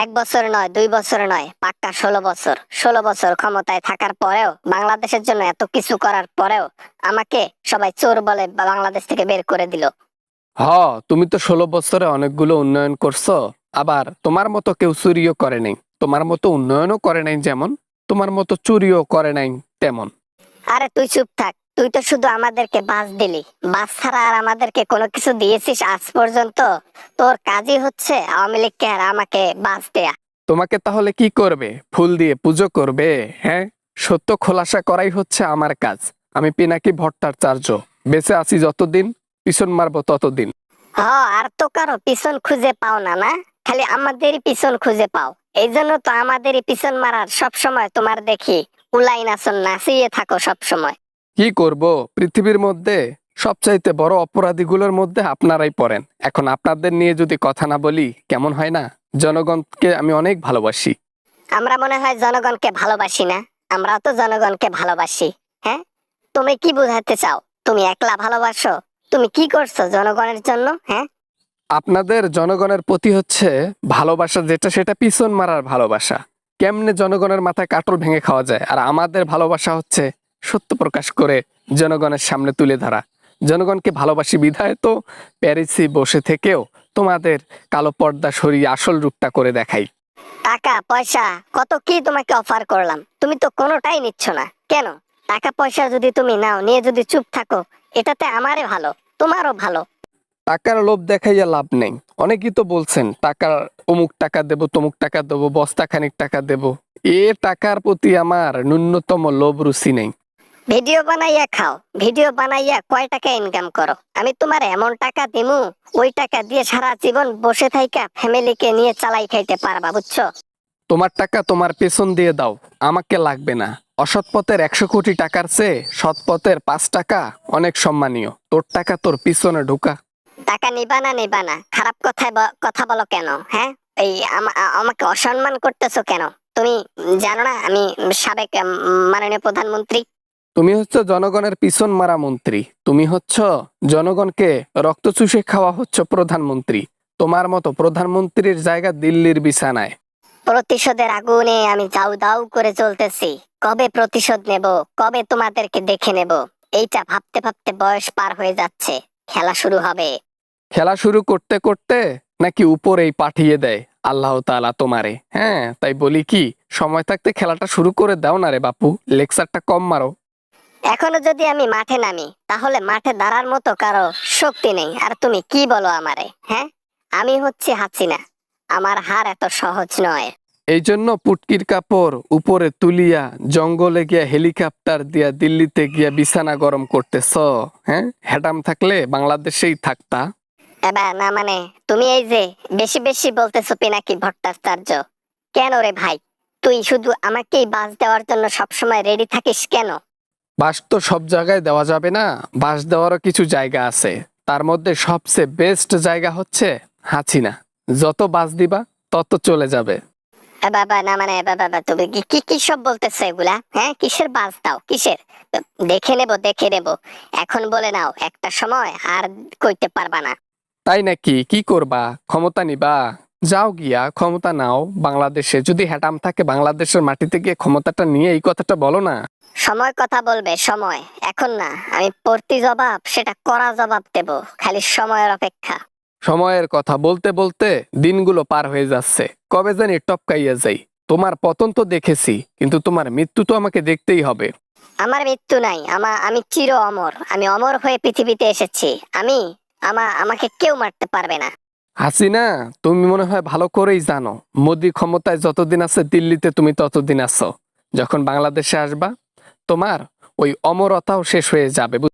1 বছর নয়, 2 বছর নয়, পাক্কা 16 বছর। 16 বছর ক্ষমতায় থাকার পরেও, বাংলাদেশের জন্য এত কিছু করার পরেও আমাকে সবাই চোর বলে বা বাংলাদেশ থেকে বের করে দিল। হ, তুমি তো 16 বছরে অনেকগুলো উন্নয়ন করছো। আবার তোমার মতো কেউ চুরিও করে নাই, তোমার মতো উন্নয়নও করে নাই যেমন, তোমার মতো চুরিও করে নাই তেমন। আরে তুই চুপ থাক, তুই তো শুধু আমাদেরকে বাস দিলি। বাস ছাড়া আর আমাদেরকে কোনো কিছু দিয়েছিস আজ পর্যন্ত? তোর কাজই হচ্ছে আওয়ামী লীগকে আর আমাকে বাস দেয়া। তোমাকে তাহলে কি করবে? ফুল দিয়ে পুজো করবে? হ্যাঁ, সত্য খোলাসা করাই হচ্ছে আমার কাজ। আমি পিনাকি ভট্টাচার্য, বেঁচে আছি যতদিন, পিছন মারবো ততদিন। হ, আর তো কারো পিছন খুঁজে পাও না, না? খালি আমাদেরই পিছন খুঁজে পাও। এই জন্য তো আমাদেরই পিছন মারার সব সময় তোমার দেখি উলাই নাচন নাচিয়ে থাকো সব সময়। কি করব? পৃথিবীর মধ্যে সবচাইতে বড় অপরাধীগুলোর মধ্যে আপনারাই পড়েন। এখন আপনাদের নিয়ে যদি কথা না বলি কেমন হয় না? জনগণকে আমি অনেক ভালোবাসি। আমরা মনে হয় জনগণকে ভালোবাসি না? আমরাও তো জনগণকে ভালোবাসি। হ্যাঁ, তুমি কি বোঝাতে চাও? তুমি একলা ভালোবাসো? তুমি কি করছো জনগণের জন্য? হ্যাঁ, আপনাদের জনগণের প্রতি হচ্ছে ভালোবাসা, যেটা সেটা পিছন মারার ভালোবাসা। কেমনে জনগণের মাথায় কাটল ভেঙে খাওয়া যায়, আর আমাদের ভালোবাসা হচ্ছে সত্য প্রকাশ করে জনগণের সামনে তুলে ধরা। জনগণকে ভালোবাসি বিধায় তো প্যারিসে বসে থেকেও তোমাদের কালো পর্দা সরিয়ে আসল রূপটা করে দেখাই। টাকা পয়সা কত কি তোমাকে অফার করলাম, তুমি তো কোনোটাই নিচ্ছ না কেন? টাকা পয়সা যদি তুমি নাও, নিয়ে যদি চুপ থাকো, এটাতে আমারই ভালো, তোমারও ভালো। টাকার লোভ দেখাইয়া লাভ নেই। অনেকেই তো বলছেন টাকার, অমুক টাকা দেব, তমুক টাকা দেবো, বস্তা খানিক টাকা দেব। এ টাকার প্রতি আমার ন্যূনতম লোভ রুচি নেই। ভিডিও বানাইয়া খাও, ভিডিও বানাইয়া কয় টাকা ইনকাম করো? আমি তোমার এমন টাকা দিমু, ওই টাকা দিয়ে সারা জীবন বসে থাইকা ফ্যামিলিকে নিয়ে চালাই খাইতে পারবা, বুঝছো? তোমার টাকা তোমার পেছন দিয়ে দাও, আমাকে লাগবে না। অসৎ পথের 100 কোটি টাকার চেয়ে সৎ পথের 5 টাকা অনেক সম্মানীয়। তোর টাকা তোর পিছনে ঢুকা। টাকা নিবা না নিবা না, খারাপ কথায় কথা বলো কেন? হ্যাঁ, এই আমাকে অসম্মান করতেছো কেন? তুমি জানো না আমি সাবেক মাননীয় প্রধানমন্ত্রী? তুমি হচ্ছে জনগণের পিছন মারা মন্ত্রী। তুমি হচ্ছ জনগণকে রক্ত চুষে খাওয়া হচ্ছে প্রধানমন্ত্রী। তোমার মতো প্রধানমন্ত্রীর জায়গা দিল্লির বিছানায়। প্রতিশোধের আগুনে আমি দাউ দাউ করে চলতেছি। কবে প্রতিশোধ নেব, কবে তোমাদেরকে দেখে নেব, এইটা ভাবতে ভাবতে বয়স পার হয়ে যাচ্ছে। খেলা শুরু হবে। খেলা শুরু করতে করতে নাকি উপরেই পাঠিয়ে দেয় আল্লাহ তাআলা তোমারে। হ্যাঁ, তাই বলি কি, সময় থাকতে খেলাটা শুরু করে দাও না রে বাপু, লেকচারটা কম মারো। এখনো যদি আমি মাঠে নামি, তাহলে মাঠে দাঁড়ার মতো কারো শক্তি নেই। আর তুমি কি বলো আমারে? হ্যাঁ, আমি হচ্ছি হাসিনা, আমার হার এত সহজ নয়। এই জন্য পুটকির কাপড় উপরে তুলিয়া জঙ্গলে গিয়া হেলিকপ্টার দিয়া দিল্লিতে গিয়া বিছানা গরম করতেছ। হ্যাঁ, হ্যাডাম থাকলে বাংলাদেশেই থাকতা। এবার না মানে, তুমি এই যে বেশি বেশি বলতেছো পিনাকি ভট্টাচার্য। কেন রে ভাই, তুই শুধু আমাকেই বাস দেওয়ার জন্য সবসময় রেডি থাকিস কেন? বাস তো সব জায়গায় দেওয়া যাবে না, বাস দেওয়ারও কিছু জায়গা আছে। তার মধ্যে সবচেয়ে বেস্ট জায়গা হচ্ছে হাসিনা। যত বাস দিবা তত চলে যাবে। বাবা না মানে, বাবা তুমি কি কি কি সব বলতেছো এগুলা? হ্যাঁ, কিসের বাস দাও, কিসের? দেখে নেব, দেখে নেব। এখন বলে নাও, একটা সময় আর কইতে পারবা না। তাই নাকি? কি করবা? ক্ষমতা নিবা? যাও গিয়া ক্ষমতা নাও বাংলাদেশে। যদি হ্যাটাম থাকে বাংলাদেশের মাটিতে গিয়ে ক্ষমতাটা নিয়ে এই কথাটা বলো না। সময় কথা বলবে, সময়, এখন না। আমি প্রতি জবাব সেটা করা জবাব দেব, খালি সময়ের অপেক্ষা। সময়ের কথা বলতে বলতে দিনগুলো পার হয়ে যাচ্ছে, কবে জানি টপকাইয়া যাই। তোমার পতন তো দেখেছি, কিন্তু তোমার মৃত্যু তো আমাকে দেখতেই হবে। আমার মৃত্যু নাই, আমি চির অমর। আমি অমর হয়ে পৃথিবীতে এসেছি। আমি আমাকে কেউ মারতে পারবে না। হাসিনা, তুমি মনে হয় ভালো করেই জানো মোদি ক্ষমতায় যতদিন আছে দিল্লিতে তুমি ততদিন আছো। যখন বাংলাদেশে আসবা তোমার ওই অমরতাও শেষ হয়ে যাবে।